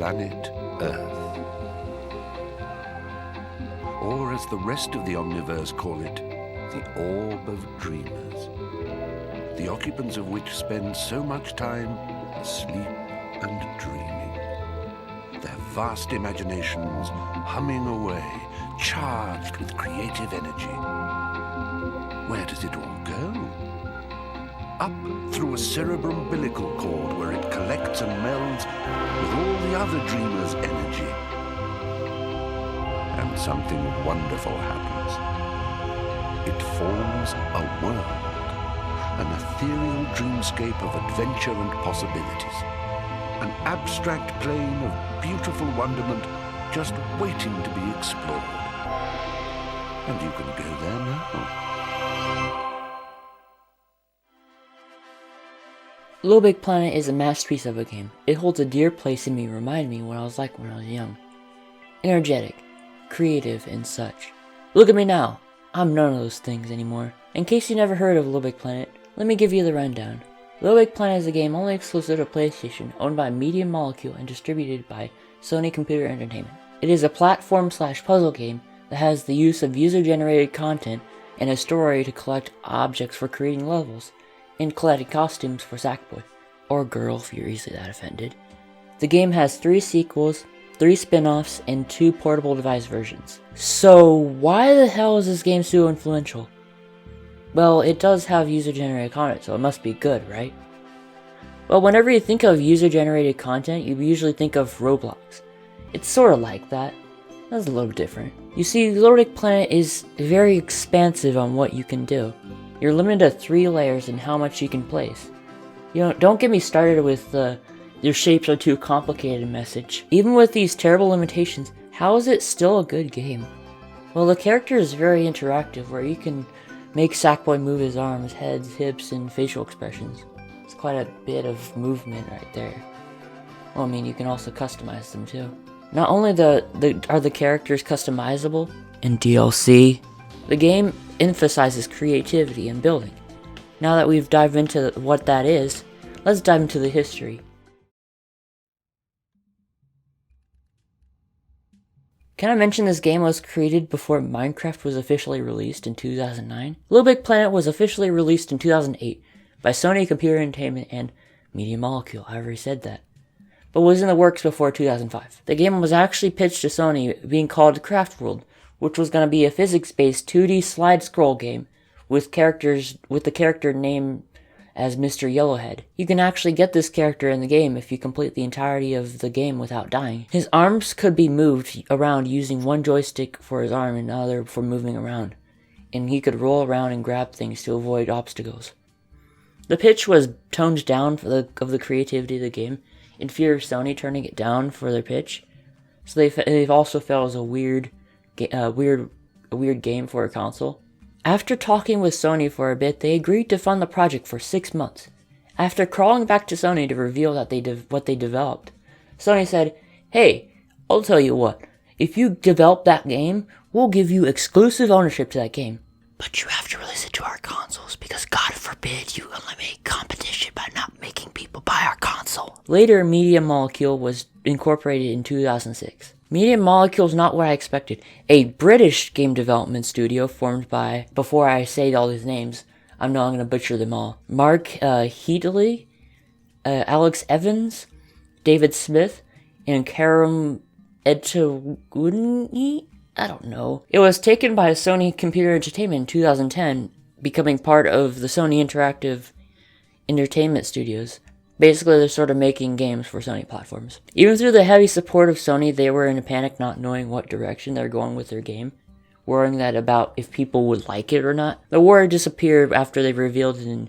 planet Earth. Or as the rest of the Omniverse call it, the Orb of Dreamers, the occupants of which spend so much time asleep and dreaming, their vast imaginations humming away, charged with creative energy. Where does it all go? Up through a cerebro-umbilical cord where it collects and melds with all the other dreamers' energy. And something wonderful happens. It forms a world, an ethereal dreamscape of adventure and possibilities, an abstract plane of beautiful wonderment just waiting to be explored. And you can go there now. Little Big Planet is a masterpiece of a game. It holds a dear place in me, reminding me what I was like when I was young. Energetic, creative, and such. Look at me now. I'm none of those things anymore. In case you never heard of Little Big Planet, let me give you the rundown. Little Big Planet is a game only exclusive to PlayStation, owned by Media Molecule and distributed by Sony Computer Entertainment. It is a platform/puzzle game that has the use of user-generated content and a story to collect objects for creating levels, and collecting costumes for Sackboy, or Girl if you're easily that offended. The game has 3 sequels, 3 spin-offs, and 2 portable device versions. So why the hell is this game so influential? Well, it does have user-generated content, so it must be good, right? Well, whenever you think of user-generated content, you usually think of Roblox. It's sort of like that. That's a little different. You see, Little Big Planet is very expansive on what you can do. You're limited to 3 layers in how much you can place. You know, don't get me started with your shapes are too complicated message. Even with these terrible limitations, how is it still a good game? Well, the character is very interactive, where you can make Sackboy move his arms, heads, hips, and facial expressions. It's quite a bit of movement right there. Well, I mean, you can also customize them too. Not only are the characters customizable in DLC, the game emphasizes creativity and building. Now that we've dived into what that is, let's dive into the history. Can I mention this game was created before Minecraft was officially released in 2009? Little Big Planet was officially released in 2008 by Sony Computer Entertainment and Media Molecule, I already said that, but was in the works before 2005. The game was actually pitched to Sony being called Craft World, which was going to be a physics-based 2D slide-scroll game with the character named as Mr. Yellowhead. You can actually get this character in the game if you complete the entirety of the game without dying. His arms could be moved around using one joystick for his arm and another for moving around, and he could roll around and grab things to avoid obstacles. The pitch was toned down of the creativity of the game, in fear of Sony turning it down for their pitch, so they've also felt as a weird game for a console. After talking with Sony for a bit, they agreed to fund the project for 6 months. After crawling back to Sony to reveal that what they developed, Sony said, "Hey, I'll tell you what, if you develop that game, we'll give you exclusive ownership to that game. But you have to release it to our consoles, because God forbid you eliminate competition by not making people buy our console." Later, Media Molecule was incorporated in 2006. Media Molecule is not what I expected. A British game development studio formed by, before I say all these names, I'm going to butcher them all, Mark Heatley, Alex Evans, David Smith, and Karam Etawuni? I don't know. It was taken by Sony Computer Entertainment in 2010, becoming part of the Sony Interactive Entertainment Studios. Basically, they're sort of making games for Sony platforms. Even through the heavy support of Sony, they were in a panic not knowing what direction they're going with their game, worrying that about if people would like it or not. The worry disappeared after they revealed it in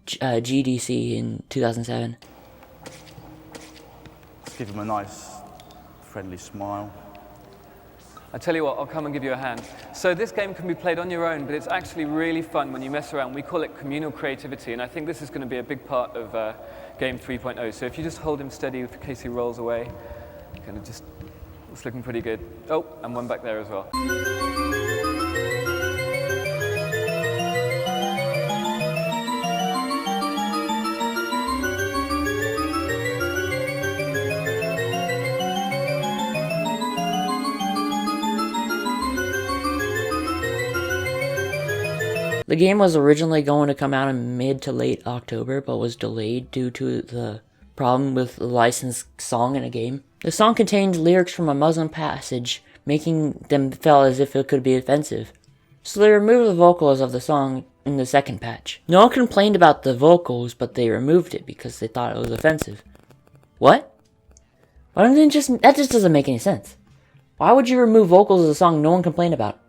GDC in 2007. Let's give him a nice, friendly smile. I tell you what, I'll come and give you a hand. So this game can be played on your own, but it's actually really fun when you mess around. We call it communal creativity, and I think this is going to be a big part of Game 3.0. So if you just hold him steady in case he rolls away, kind of just, it's looking pretty good. Oh, and one back there as well. The game was originally going to come out in mid to late October, but was delayed due to the problem with the licensed song in a game. The song contained lyrics from a Muslim passage, making them feel as if it could be offensive. So they removed the vocals of the song in the second patch. No one complained about the vocals, but they removed it because they thought it was offensive. What? Why don't they that just doesn't make any sense. Why would you remove vocals of the song no one complained about?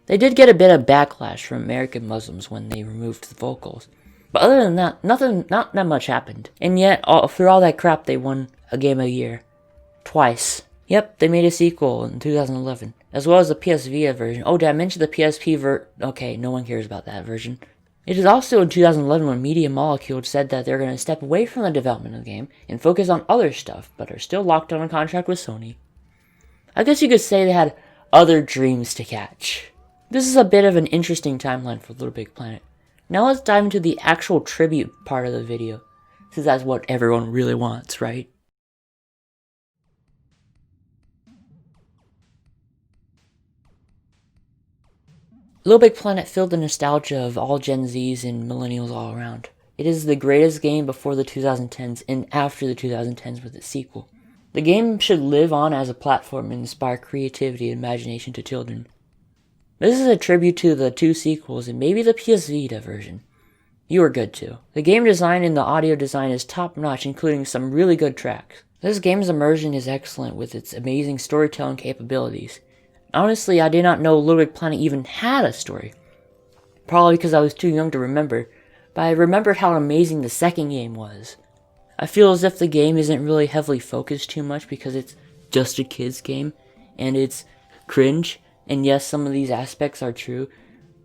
They did get a bit of backlash from American Muslims when they removed the vocals. But other than that, not that much happened. And yet, through all that crap, they won a Game of the Year. Twice. Yep, they made a sequel in 2011. As well as the PS Vita version. Oh, did I mention the PSP Okay, no one cares about that version. It is also in 2011 when Media Molecule said that they're going to step away from the development of the game and focus on other stuff, but are still locked on a contract with Sony. I guess you could say they had other dreams to catch. This is a bit of an interesting timeline for Little Big Planet. Now let's dive into the actual tribute part of the video, since that's what everyone really wants, right? Little Big Planet filled the nostalgia of all Gen Zs and millennials all around. It is the greatest game before the 2010s and after the 2010s with its sequel. The game should live on as a platform and inspire creativity and imagination to children. This is a tribute to the two sequels and maybe the PS Vita version. You are good too. The game design and the audio design is top notch, including some really good tracks. This game's immersion is excellent with its amazing storytelling capabilities. Honestly, I did not know Little Big Planet even had a story. Probably because I was too young to remember, but I remembered how amazing the second game was. I feel as if the game isn't really heavily focused too much because it's just a kid's game, and it's cringe, and yes, some of these aspects are true,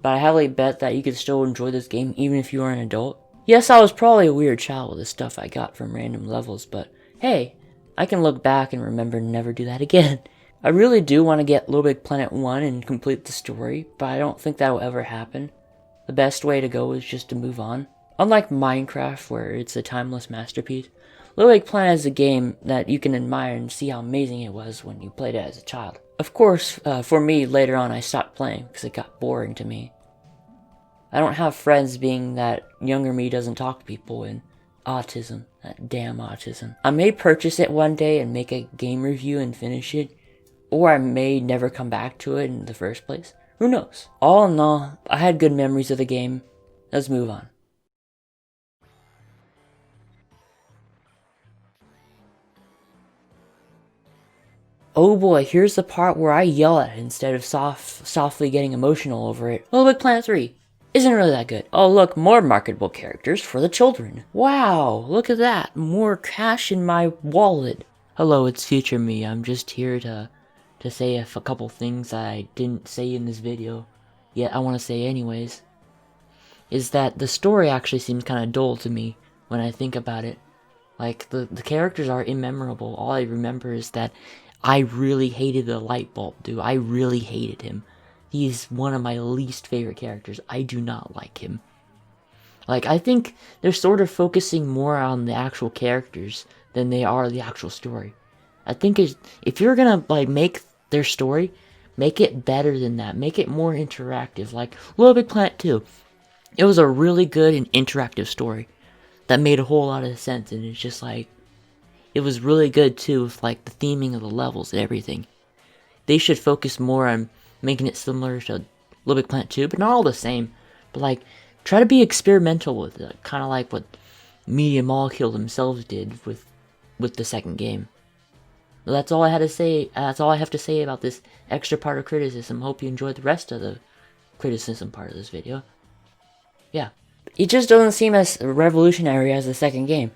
but I heavily bet that you could still enjoy this game even if you are an adult. Yes, I was probably a weird child with the stuff I got from random levels, but hey, I can look back and remember to never do that again. I really do want to get Little Big Planet 1 and complete the story, but I don't think that will ever happen. The best way to go is just to move on. Unlike Minecraft, where it's a timeless masterpiece, Little Big Planet is a game that you can admire and see how amazing it was when you played it as a child. Of course, for me, later on I stopped playing because it got boring to me. I don't have friends being that younger me doesn't talk to people and autism, that damn autism. I may purchase it one day and make a game review and finish it, or I may never come back to it in the first place. Who knows? All in all, I had good memories of the game. Let's move on. Oh boy, here's the part where I yell at it instead of softly getting emotional over it. Little Big Planet 3 isn't really that good. Oh look, more marketable characters for the children. Wow, look at that. More cash in my wallet. Hello, it's future me. I'm just here to say a couple things I didn't say in this video, yet I want to say anyways, is that the story actually seems kind of dull to me when I think about it. Like, the characters are immemorable. All I remember is that I really hated the light bulb dude. I really hated him. He's one of my least favorite characters. I do not like him. Like, I think they're sort of focusing more on the actual characters than they are the actual story. I think if you're gonna, like, make their story, make it better than that. Make it more interactive, like Little Big Planet 2. It was a really good and interactive story that made a whole lot of sense, and it's just like, it was really good too with like the theming of the levels and everything. They should focus more on making it similar to Little Big Planet 2, but not all the same. But like, try to be experimental with it, kind of like what Media Molecule themselves did with the second game. That's all I had to say. That's all I have to say about this extra part of criticism. Hope you enjoyed the rest of the criticism part of this video. Yeah. It just doesn't seem as revolutionary as the second game.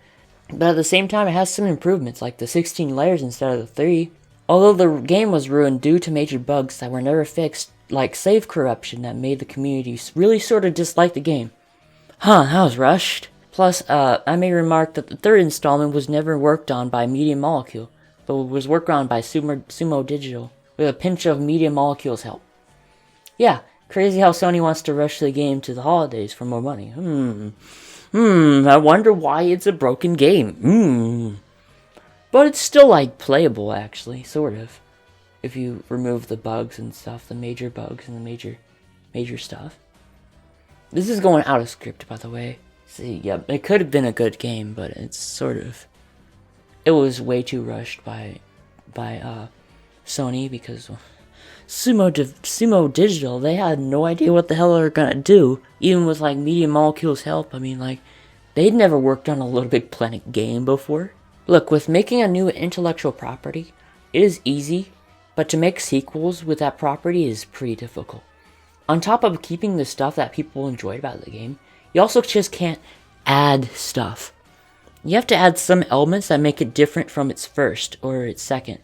But at the same time, it has some improvements, like the 16 layers instead of the 3. Although the game was ruined due to major bugs that were never fixed, like save corruption that made the community really sort of dislike the game. Huh, that was rushed. Plus, I may remark that the third installment was never worked on by Media Molecule, but was worked on by Sumo Digital, with a pinch of Media Molecule's help. Yeah, crazy how Sony wants to rush the game to the holidays for more money. I wonder why it's a broken game. But it's still, like, playable, actually, sort of. If you remove the bugs and stuff, the major bugs and the major stuff. This is going out of script, by the way. See, yeah, it could have been a good game, but it's sort of... It was way too rushed by Sony, because Sumo Digital, they had no idea what the hell they were gonna do. Even with, like, Media Molecule's help, I mean, like, they'd never worked on a Little Big Planet game before. Look, with making a new intellectual property, it is easy, but to make sequels with that property is pretty difficult. On top of keeping the stuff that people enjoyed about the game, you also just can't add stuff. You have to add some elements that make it different from its first or its second.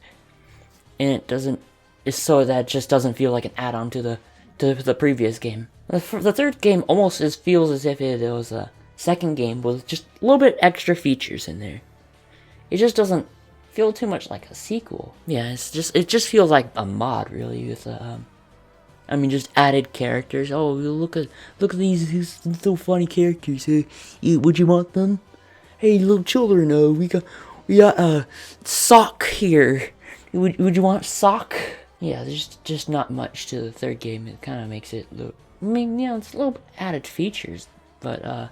And it doesn't, it's so that it just doesn't feel like an add-on to the previous game. The third game almost feels as if it was a second game with just a little bit extra features in there. It just doesn't feel too much like a sequel. Yeah, it just feels like a mod, really, with just added characters. Oh, look at these so funny characters. Would you want them? Hey, little children, we got Sock here. Would you want Sock? Yeah, there's just not much to the third game. It kind of makes it look. I mean, yeah, it's a little added features, but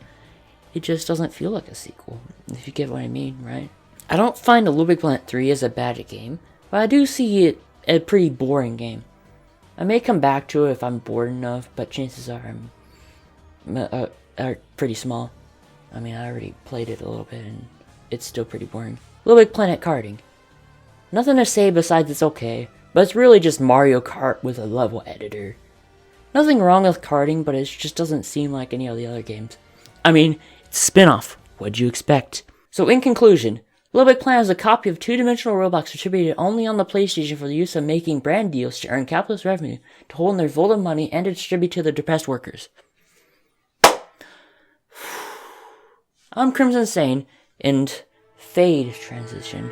it just doesn't feel like a sequel. If you get what I mean, right? I don't find a Little Big Planet 3 as a bad game, but I do see it a pretty boring game. I may come back to it if I'm bored enough, but chances are are pretty small. I mean, I already played it a little bit, and it's still pretty boring. Little Big Planet karting. Nothing to say besides it's okay, but it's really just Mario Kart with a level editor. Nothing wrong with karting, but it just doesn't seem like any of the other games. I mean, it's a spin-off. What'd you expect? So in conclusion, Little Big Planet is a copy of two-dimensional Roblox distributed only on the PlayStation for the use of making brand deals to earn capitalist revenue, to hold in their vault of money, and to distribute to the depressed workers. I'm Crimson Sane, and fade transition.